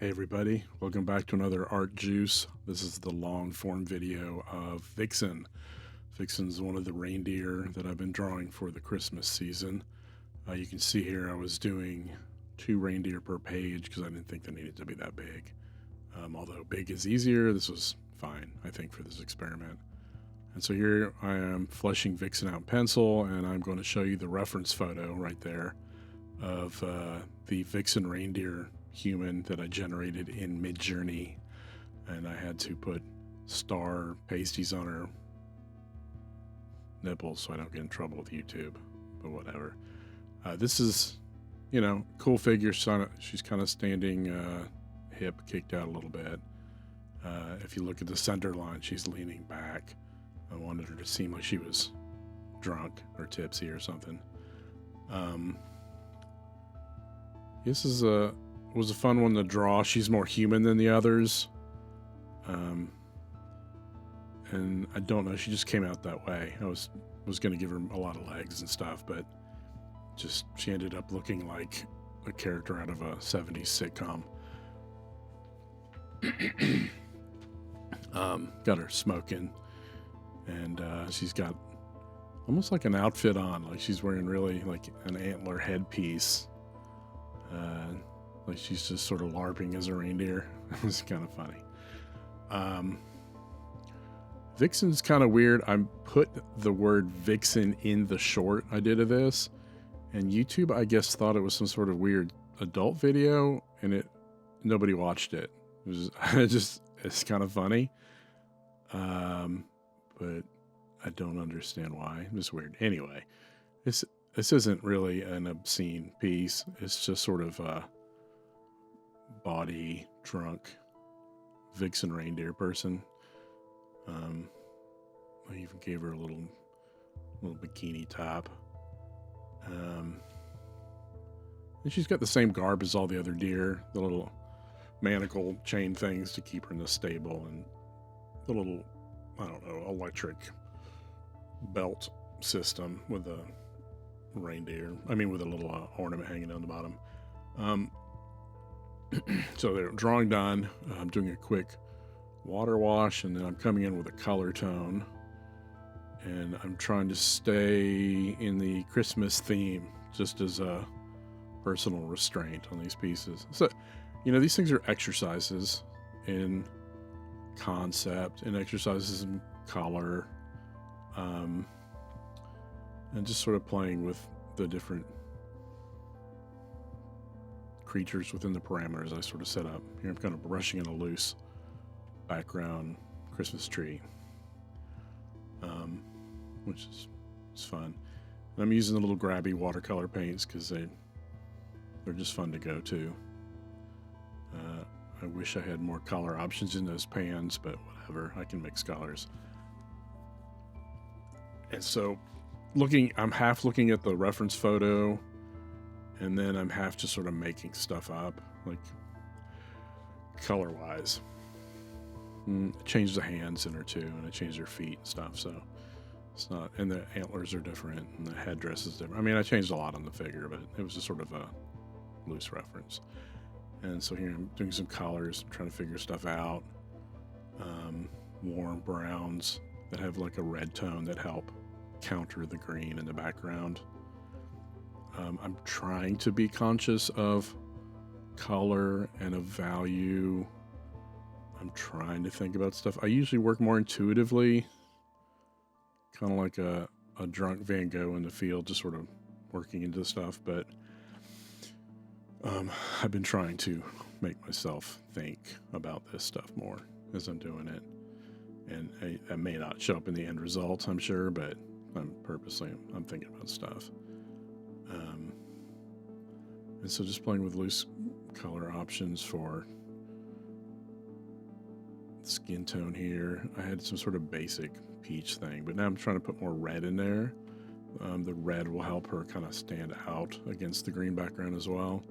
Hey everybody, welcome back to another Art Juice. This is the long form video of Vixen. Vixen is one of the reindeer that I've been drawing for the Christmas season. You can see here I was doing 2 reindeer per page because I didn't think they needed to be that big. Although big is easier, this was fine, I think, for this experiment. And so here I am fleshing Vixen out in pencil, and I'm going to show you the reference photo right there of the Vixen reindeer human that I generated in Midjourney, and I had to put star pasties on her nipples so I don't get in trouble with YouTube, but whatever. This is, cool figure. She's kind of standing hip kicked out a little bit. If you look at the center line, she's leaning back. I wanted her to seem like she was drunk or tipsy or something. This was a fun one to draw. She's more human than the others. And I don't know, she just came out that way. I was going to give her a lot of legs and stuff, but she ended up looking like a character out of a 70s sitcom. Got her smoking, and she's got almost like an outfit on, like she's wearing really like an antler headpiece. Like she's just sort of LARPing as a reindeer. It was kind of funny. Vixen's kind of weird. I put the word Vixen in the short I did of this, and YouTube, I guess, thought it was some sort of weird adult video, and nobody watched it. It's kind of funny. But I don't understand why. It's weird. Anyway, this isn't really an obscene piece. It's just sort of a body drunk Vixen reindeer person. I even gave her a little bikini top. And she's got the same garb as all the other deer, the little manacle chain things to keep her in the stable, and the little, I don't know, electric belt system with a reindeer. I mean, with a little ornament hanging down the bottom. So they're drawing done. I'm doing a quick water wash, and then I'm coming in with a color tone, and I'm trying to stay in the Christmas theme just as a personal restraint on these pieces. So, these things are exercises in concept and exercises in color, and just sort of playing with the different creatures within the parameters I sort of set up. Here I'm kind of brushing in a loose background Christmas tree, which is fun. And I'm using the little grabby watercolor paints because they're just fun to go to. I wish I had more color options in those pans, but whatever, I can mix colors. And so I'm half looking at the reference photo, and then I'm half just sort of making stuff up, like color-wise. I changed the hands in her too, and I changed her feet and stuff, so it's not, and the antlers are different, and the headdress is different. I mean, I changed a lot on the figure, but it was just sort of a loose reference. And so here I'm doing some colors, trying to figure stuff out. Warm browns that have like a red tone that help counter the green in the background. I'm trying to be conscious of color and of value. I'm trying to think about stuff. I usually work more intuitively, kind of like a drunk Van Gogh in the field, just sort of working into stuff. But I've been trying to make myself think about this stuff more as I'm doing it. And that may not show up in the end result, I'm sure, but I'm thinking about stuff. And so just playing with loose color options for skin tone here. I had some sort of basic peach thing, but now I'm trying to put more red in there. The red will help her kind of stand out against the green background as well.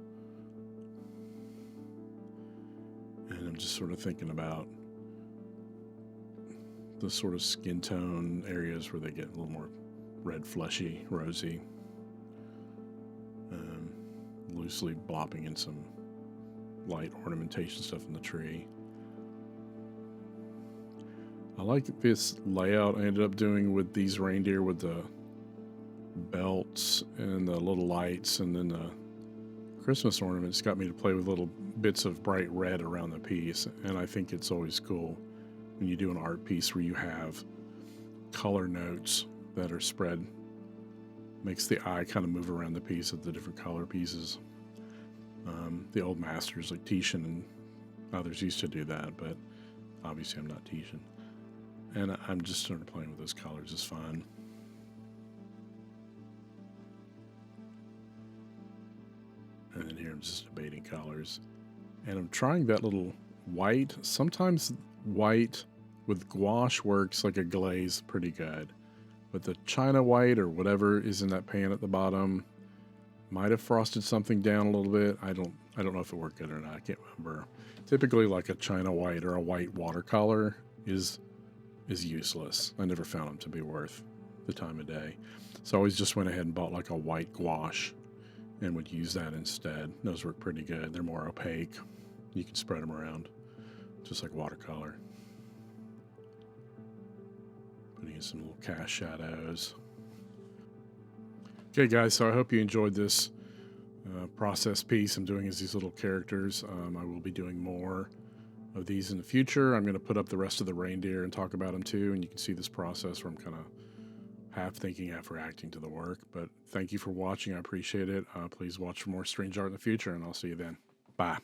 And I'm just sort of thinking about the sort of skin tone areas where they get a little more red, fleshy, rosy. Loosely blopping in some light ornamentation stuff in the tree. I like this layout I ended up doing with these reindeer with the belts and the little lights, and then the Christmas ornaments got me to play with little bits of bright red around the piece. And I think it's always cool when you do an art piece where you have color notes that are spread. Makes the eye kind of move around the piece of the different color pieces. The old masters like Titian and others used to do that, but obviously I'm not Titian. And I'm just started playing with those colors. It's fun. And then here I'm just debating colors. And I'm trying that little white. Sometimes white with gouache works like a glaze pretty good. But the China white or whatever is in that pan at the bottom might have frosted something down a little bit. I don't know if it worked good or not. I can't remember. Typically like a China white or a white watercolor is useless. I never found them to be worth the time of day. So I always just went ahead and bought like a white gouache and would use that instead. Those work pretty good. They're more opaque. You can spread them around just like watercolor. Putting in some little cast shadows. Okay guys, so I hope you enjoyed this process piece I'm doing as these little characters. I will be doing more of these in the future. I'm going to put up the rest of the reindeer and talk about them too, and you can see this process where I'm kind of half thinking, half reacting to the work. But thank you for watching. I appreciate it. Please watch for more strange art in the future, and I'll see you then. Bye.